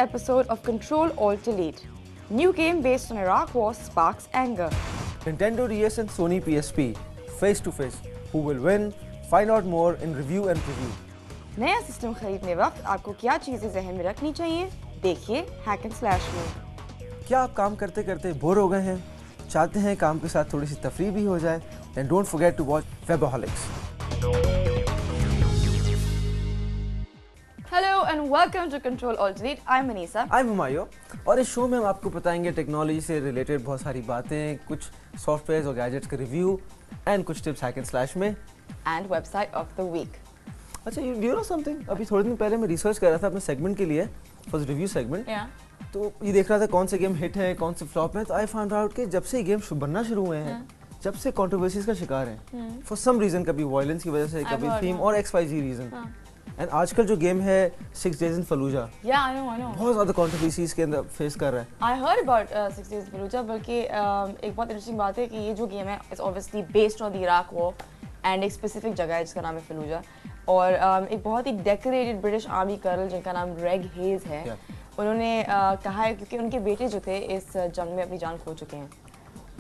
episode of Control Alt Delete. New game based on Iraq War sparks anger. Nintendo DS and Sony PSP, face to face. Who will win? Find out more in review and preview. नया system खरीदने वक्त आपको क्या चीजें ज़हन में रखनी चाहिए? देखिए हैक एंड स्लैश में। क्या आप काम करते करते बोर हो गए हैं? चाहते हैं काम के साथ थोड़ी सी तफरीह भी हो जाए? Then don't forget to watch Webaholics. Hello and welcome to Control Alt Delete. I'm Anisa. I'm Humayo. और इस शो में हम आपको बताएंगे टेक्नोलॉजी से रिलेटेड बहुत सारी बातें, कुछ सॉफ्टवेयर और गैजेट्स का रिव्यू एंड कुछ टिप्स हैक एंड स्लैश में And website of the week. अच्छा, you know something? अभी थोड़े दिन पहले मैं रिसर्च कर रहा था अपने सेगमेंट के लिए, फर्स्ट रिव्यू सेगमेंट। तो ये देख रहा था कौन से गेम हिट है, कौन से फ्लॉप है। तो आई फाउंड आउट कि जब से ये गेम बनना शुरू हुए हैं, जब से कंट्रोवर्सीज का शिकार हैं फॉर सम रीजन, कभी वायलेंस की वजह से, कभी थीम और XYZ रीजन। एंड आजकल जो गेम है 6 Days in Fallujah, I know. बहुत ज़्यादा कंट्रोवर्सीज के अंदर फेस कर रहा है। I heard about 6 Days in Fallujah, बल्कि एक बहुत इंटरेस्टिंग बात है कि ये जो गेम है it's obviously based on the Iraq war and एक स्पेसिफिक जगह है जिसका नाम है फलूजा। और एक बहुत ही डेकोरेटेड ब्रिटिश आर्मी कर्नल जिनका नाम रेग हेज है, उन्होंने कहा है क्योंकि उनके बेटे जो थे इस जंग में अपनी जान खो चुके हैं,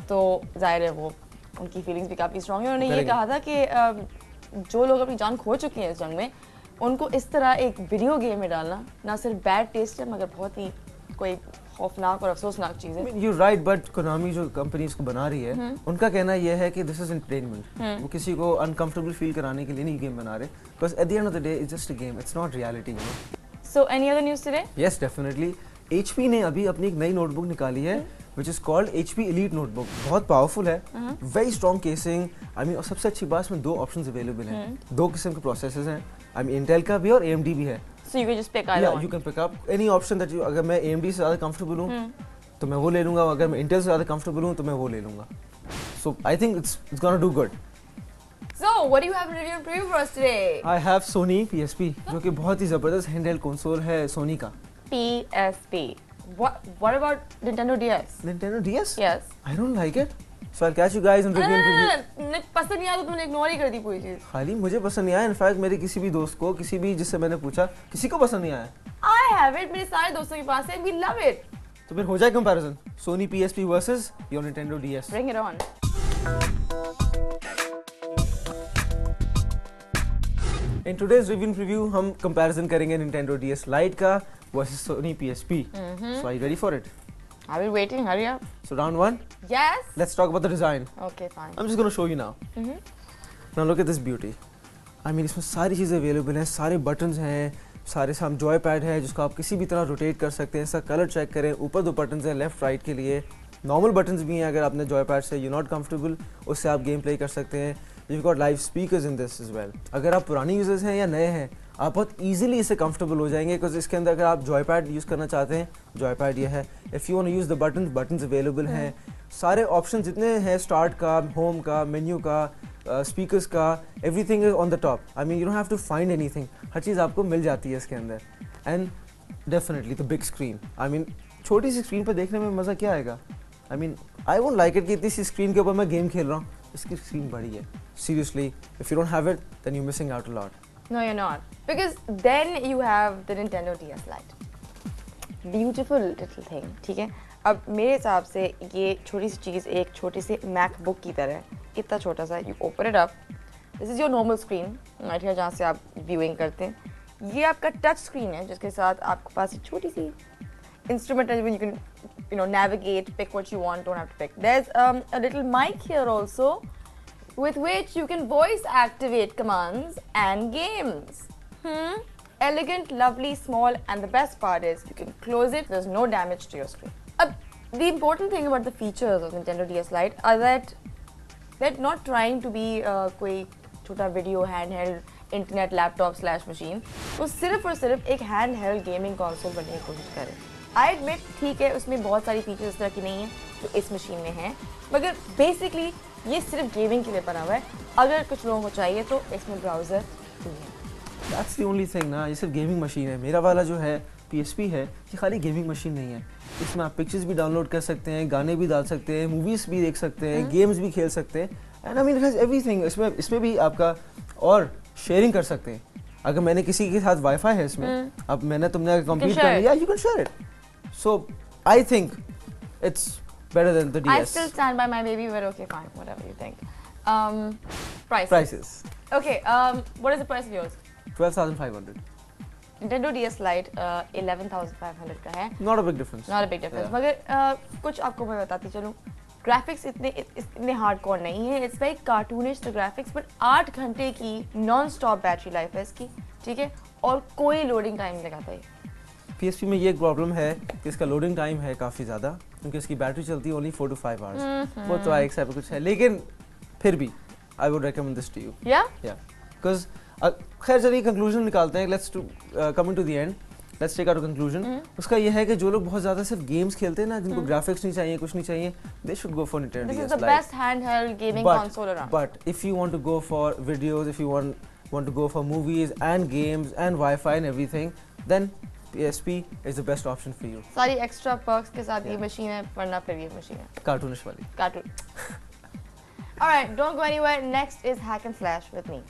तो जाहिर है वो उनकी फीलिंग्स भी काफ़ी स्ट्रॉन्ग है। उन्होंने ये कहा था कि जो लोग अपनी जान खो चुके हैं इस जंग में, उनको इस तरह एक वीडियो गेम में डालना ना सिर्फ बैड टेस्ट है मगर बहुत ही कोई खौफनाक और अफसोसनाक चीज़ है। You're right, but Konami जो कंपनी इसको बना रही है, उनका कहना यह है कि दिस इज एंटरटेनमेंट। वो किसी को अनकंफर्टेबल फील कराने के लिए नहीं गेम बना रहे, because at the end of the day it's just a game, it's not reality, you know. So any other news today? Yes, definitely. HP ने अभी अपनी एक नई नोटबुक निकाली है which is called HP Elite Notebook। बहुत powerful है, very strong casing. I mean, और सबसे अच्छी बात इसमें 2 ऑप्शंस अवेलेबल हैं, 2 किस्म के प्रोसेसर्स हैं। आई मीन, इंटेल का भी और AMD भी है। So you can just pick either one. You can pick up any option that you, अगर मैं AMD से ज़्यादा कंफर्टेबल हूँ तो मैं वो ले लूँगा, अगर मैं इंटेल से ज़्यादा कंफर्टेबल हूँ तो मैं वो ले लूँगा। So I think it's gonna do good. So what do you have in review and preview for us today? I have Sony PSP, जो कि बहुत ही ज़बरदस्त हैंडहेल्ड कंसोल है सोनी का। PSP. What about Nintendo DS? Nintendo DS? Yes. I don't like it. So I'll catch you guys in review and preview. नहीं पसंद नहीं आया तो तुमने इग्नोर ही कर दी पूरी चीज। खाली मुझे पसंद नहीं आया, इनफैक्ट मेरे किसी भी दोस्त को, किसी भी जिससे मैंने पूछा, किसी को पसंद नहीं आया। I have it, मेरे सारे दोस्तों के पास है, we love it. तो फिर हो जाए comparison, Sony PSP versus your Nintendo DS. Bring it on. In today's review and preview हम कंपैरिजन करेंगे Nintendo DS Lite का versus Sony PSP. So are you ready for it? I've been waiting, hurry up. So round 1. Yes. Let's talk about the design. Okay, fine. I'm just going to show you now. Now look at this beauty. I mean, इसमें सारी चीज़ें available हैं, सारे buttons हैं, सारे साम Joy pad है जिसको आप किसी भी तरह रोटेट कर सकते हैं। इसका कलर चेक करें, ऊपर 2 बटन्स हैं लेफ्ट राइट के लिए, नॉर्मल बटन्स भी हैं। अगर आपने जॉय पैड से यू नॉट कंफर्टेबल, उससे आप गेम प्ले कर सकते हैं। You got live speakers in this as well. अगर आप पुराने यूजर्स हैं या नए हैं, आप बहुत ईजिली इससे कंफर्टेबल हो जाएंगे, बिकॉज इसके अंदर अगर आप जॉय पैड यूज़ करना चाहते हैं, जॉय पैड ये है। If you want to use the buttons available हैं, सारे ऑप्शन जितने हैं, स्टार्ट का, होम का, मेन्यू का, स्पीकर्स का, everything is on the top. I mean, you don't have to find anything, हर चीज़ आपको मिल जाती है इसके अंदर। And definitely the big screen. I mean, छोटी सी स्क्रीन पर देखने में मज़ा क्या आएगा? I mean, I won't like it कि इतनी सी स्क्रीन के ऊपर मैं गेम खेल रहा हूँ। इसकी स्क्रीन बड़ी है, seriously. If you don't have it then you missing out a lot. No, you're not. Because then you have the Nintendo DS Lite. Beautiful little thing, ठीक है? अब मेरे हिसाब से ये छोटी सी चीज़ एक छोटे से MacBook की तरह है, इतना छोटा सा। You open it up. This is your normal screen, right here, जहाँ से आप viewing करते हैं। ये आपका टच स्क्रीन है जिसके साथ आपके पास एक छोटी सी instrument है, you can navigate, pick what you want, don't have to pick. There's a little mic here also, with which you can voice activate commands and games. Elegant, lovely, small, and the best part is you can close it, there's no damage to your screen. The important thing about the features of Nintendo DS Lite are that they're not trying to be कोई छोटा video handheld internet laptop / machine. वो सिर्फ और सिर्फ एक handheld gaming console बनने की कोशिश कर रहे हैं। I admit, ठीक है, उसमें बहुत सारी फीचर्स इस तरह की नहीं है जो इस मशीन में हैं, मगर बेसिकली ये सिर्फ गेमिंग के लिए बना हुआ है। अगर कुछ लोगों को चाहिए तो इसमें ब्राउज़र भी है। That's the only thing ना, ये सिर्फ गेमिंग मशीन है। मेरा वाला जो है PSP है, ये खाली गेमिंग मशीन नहीं है। इसमें आप पिक्चर्स भी डाउनलोड कर सकते हैं, गाने भी डाल सकते हैं, मूवीज़ भी देख सकते हैं, गेम्स भी खेल सकते हैं। And I mean it has everything. इसमें भी आपका और शेयरिंग कर सकते हैं। अगर मैंने किसी के साथ वाईफाई है इसमें, अब मैंने तुमने अगर कंप्लीट कर लिया, you can share it. So I think it's better than the DS. I still stand by my baby, but okay, fine, whatever you think. Prices. Okay, what is the price of yours? 12,500. Nintendo DS Lite 11,500 का है. Not a big difference. Not a big difference. मगर कुछ आपको मैं बताती चलूँ. Graphics इतने hardcore नहीं है. It's very cartoonish the graphics, but 8 घंटे की नॉन स्टॉप बैटरी लाइफ है इसकी, ठीक है, और कोई लोडिंग टाइम नहीं लगाता है. PSP में ये एक प्रॉब्लम है कि इसका लोडिंग टाइम है काफ़ी ज़्यादा, क्योंकि इसकी बैटरी चलती है ओनली 4 to 5 hours. वो तो एक साइड पे कुछ है, लेकिन फिर भी I would recommend this to you. या बिकॉज खैर चलिए कंक्लूजन निकालते हैं. Let's coming to the end, let's take out conclusion. उसका ये है कि जो लोग बहुत ज़्यादा सिर्फ गेम्स खेलते हैं ना, जिनको ग्राफिक्स नहीं चाहिए, कुछ नहीं चाहिए, they should go for Nintendo DS Lite. This is the best handheld gaming console around. But if you want to go for videos, if you want to go for movies and games and Wi-Fi and everything, then PSP is the best option for you. सारी extra perks के साथ ये machine है, वरना फिर ये machine है cartoonish वाली. Cartoon. Alright, don't go anywhere. Next is Hack and Slash with me.